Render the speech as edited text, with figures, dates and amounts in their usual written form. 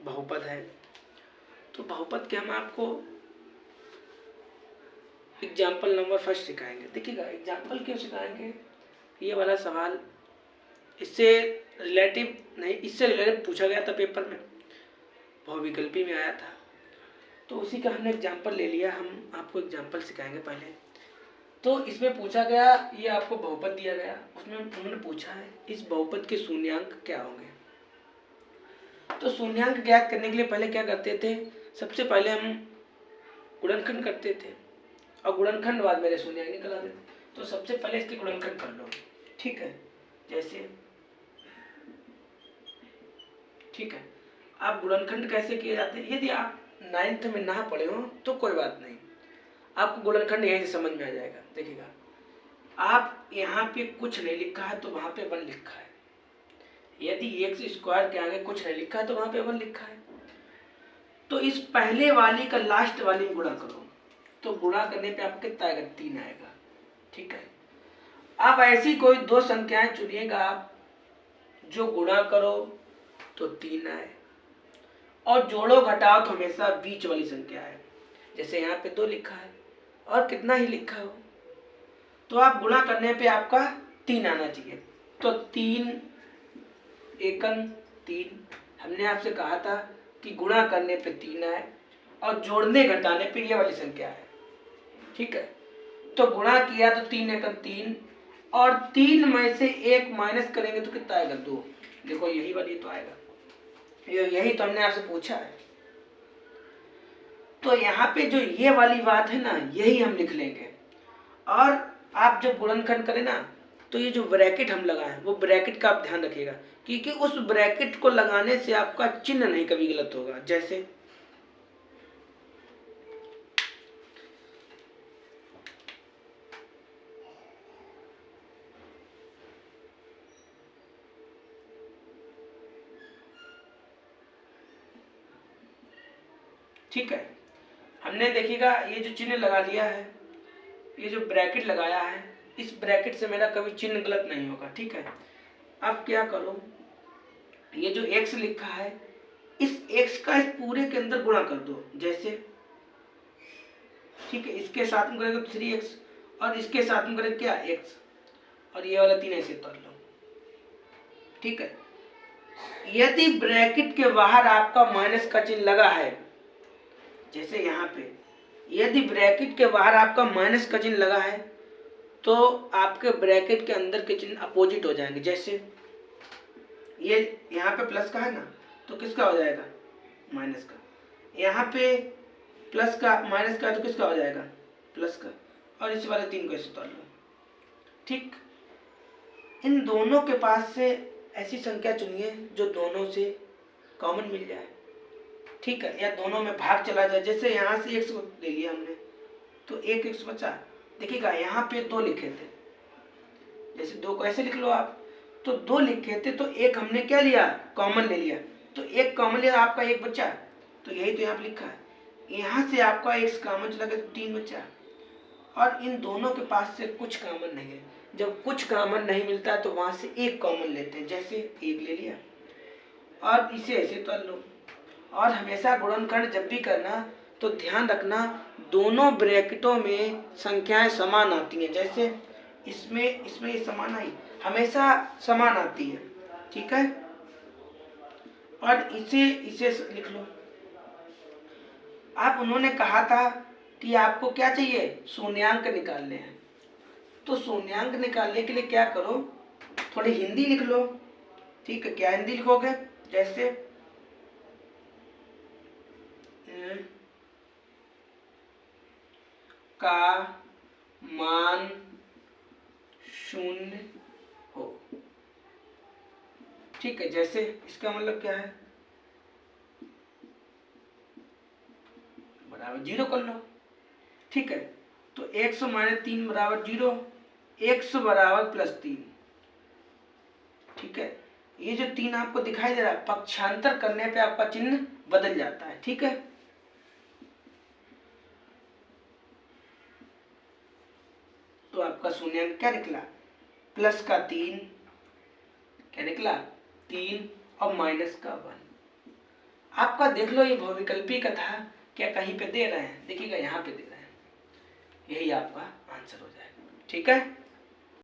बहुपद है। तो बहुपद के हम आपको एग्जाम्पल नंबर फर्स्ट सिखाएंगे। देखिएगा एग्जाम्पल क्यों सिखाएंगे, ये वाला सवाल इससे रिलेटिव नहीं, इससे रिलेटिव पूछा गया था पेपर में, बहुविकल्पी में आया था, तो उसी का हमने एग्जाम्पल ले लिया। हम आपको एग्जाम्पल सिखाएंगे पहले। तो इसमें पूछा गया, ये आपको बहुपद दिया गया, उसमें उन्होंने पूछा है इस बहुपद के शून्यांक क्या होंगे। तो शून्यांक ज्ञात करने के लिए पहले क्या करते थे, सबसे पहले हम गुणनखंड करते थे और गुणनखंड बाद मेरे शून्यांक निकल आते थे। तो सबसे पहले इसके गुणनखंड कर लो, ठीक है। जैसे ठीक है, आप गुणनखंड कैसे किए जाते हैं, यदि आप 9th में ना पढ़े हो तो कोई बात नहीं, आपको गुणनखंड यहीं से समझ में आ जाएगा। देखिएगा आप यहाँ पे कुछ नहीं लिखा है तो वहाँ पे 1 लिखा है, यदि एक्स स्क्वायर के आगे कुछ नहीं लिखा है तो वहाँ पे 1 लिखा है। तो इस पहले वाली का लास्ट वाली में गुणा करो, तो गुणा करने पे आपको कितना आएगा, 3 आएगा, ठीक है। आप ऐसी कोई 2 संख्याएं चुनिएगा आप जो गुणा करो तो 3 आए और जोड़ो घटाओ तो हमेशा बीच वाली संख्या है। जैसे यहाँ पे 2 लिखा है और कितना ही लिखा हो, तो आप गुणा करने पे आपका 3 आना चाहिए। तो 3 एकम 3, हमने आपसे कहा था कि गुणा करने पे 3 आए और जोड़ने घटाने पे ये वाली संख्या है, ठीक है। तो गुणा किया तो 3 एकम 3 और 3 में से 1 माइनस करेंगे तो कितना आएगा, 2। देखो यही वाली तो आएगा, यही तो हमने आपसे पूछा है। तो यहाँ पे जो ये वाली बात है ना, यही हम लिख लेंगे। और आप जब गुणनखंड करें ना, तो ये जो ब्रैकेट हम लगाएं वो ब्रैकेट का आप ध्यान रखिएगा, क्योंकि उस ब्रैकेट को लगाने से आपका चिन्ह नहीं कभी गलत होगा। जैसे ठीक है, हमने देखिएगा ये जो चिन्ह लगा लिया है, ये जो ब्रैकेट लगाया है, इस ब्रैकेट से मेरा कभी चिन्ह गलत नहीं होगा, ठीक है। अब क्या करो, ये जो x लिखा है इस x का इस पूरे के अंदर गुणा कर दो। जैसे ठीक है, इसके साथ में करेंगे 3x और इसके साथ में करेंगे क्या, x, और ये वाला 3 ऐसे तोड़ लो, ठीक है। यदि ब्रैकेट के बाहर आपका माइनस का चिन्ह लगा है, जैसे यहाँ पे यदि ब्रैकेट के बाहर आपका माइनस का चिन्ह लगा है तो आपके ब्रैकेट के अंदर के चिन्ह अपोजिट हो जाएंगे। जैसे ये यहाँ पे प्लस का है ना, तो किसका हो जाएगा, माइनस का। यहाँ पे प्लस का माइनस का है तो किसका हो जाएगा, प्लस का। और इस वाले 3 को ऐसे तोड़ लो, ठीक। इन दोनों के पास से ऐसी संख्या चुनिए जो दोनों से कॉमन मिल जाए, ठीक है, या दोनों में भाग चला जाए। जैसे यहाँ से x को ले लिया हमने तो 1x बचा। देखिएगा यहाँ पे 2 लिखे थे, जैसे 2 को ऐसे लिख लो आप, तो 2 लिखे थे तो 1 हमने क्या लिया, कॉमन ले लिया, तो 1 कॉमन लिया, आपका 1 बचा। तो यही तो यहाँ पे लिखा है, यहाँ से आपका x कॉमन चला गया तो 3 बचा। और इन दोनों के पास से कुछ कॉमन नहीं है, जब कुछ कॉमन नहीं मिलता है तो वहाँ से 1 कॉमन लेते हैं। जैसे 1 ले लिया और इसे ऐसे तोड़ लो। और हमेशा गुणनखंड जब भी करना तो ध्यान रखना दोनों ब्रैकेटों में संख्याएं समान आती हैं। जैसे इसमें ये समान आई, हमेशा समान आती है, ठीक है। और इसे लिख लो आप। उन्होंने कहा था कि आपको क्या चाहिए, शून्यांक निकालने हैं। तो शून्यांक निकालने के लिए क्या करो, थोड़ी हिंदी लिख लो, ठीक है। क्या हिंदी लिखोगे, जैसे का मान 0 हो, ठीक है। जैसे इसका मतलब क्या है, बराबर 0 कर लो, ठीक है। तो 100 - 3 बराबर 0, 100 बराबर +3, ठीक है। ये जो 3 आपको दिखाई दे रहा है, पक्षांतर करने पे आपका चिन्ह बदल जाता है, ठीक है। तो आपका शून्यांक क्या निकला, प्लस का 3, क्या निकला 3 और माइनस का 1। आपका देख लो ये बहुविकल्पी का था, क्या कहीं पे दे रहे हैं, देखिएगा यहाँ पे दे रहे हैं, यही आपका आंसर हो जाएगा। ठीक है।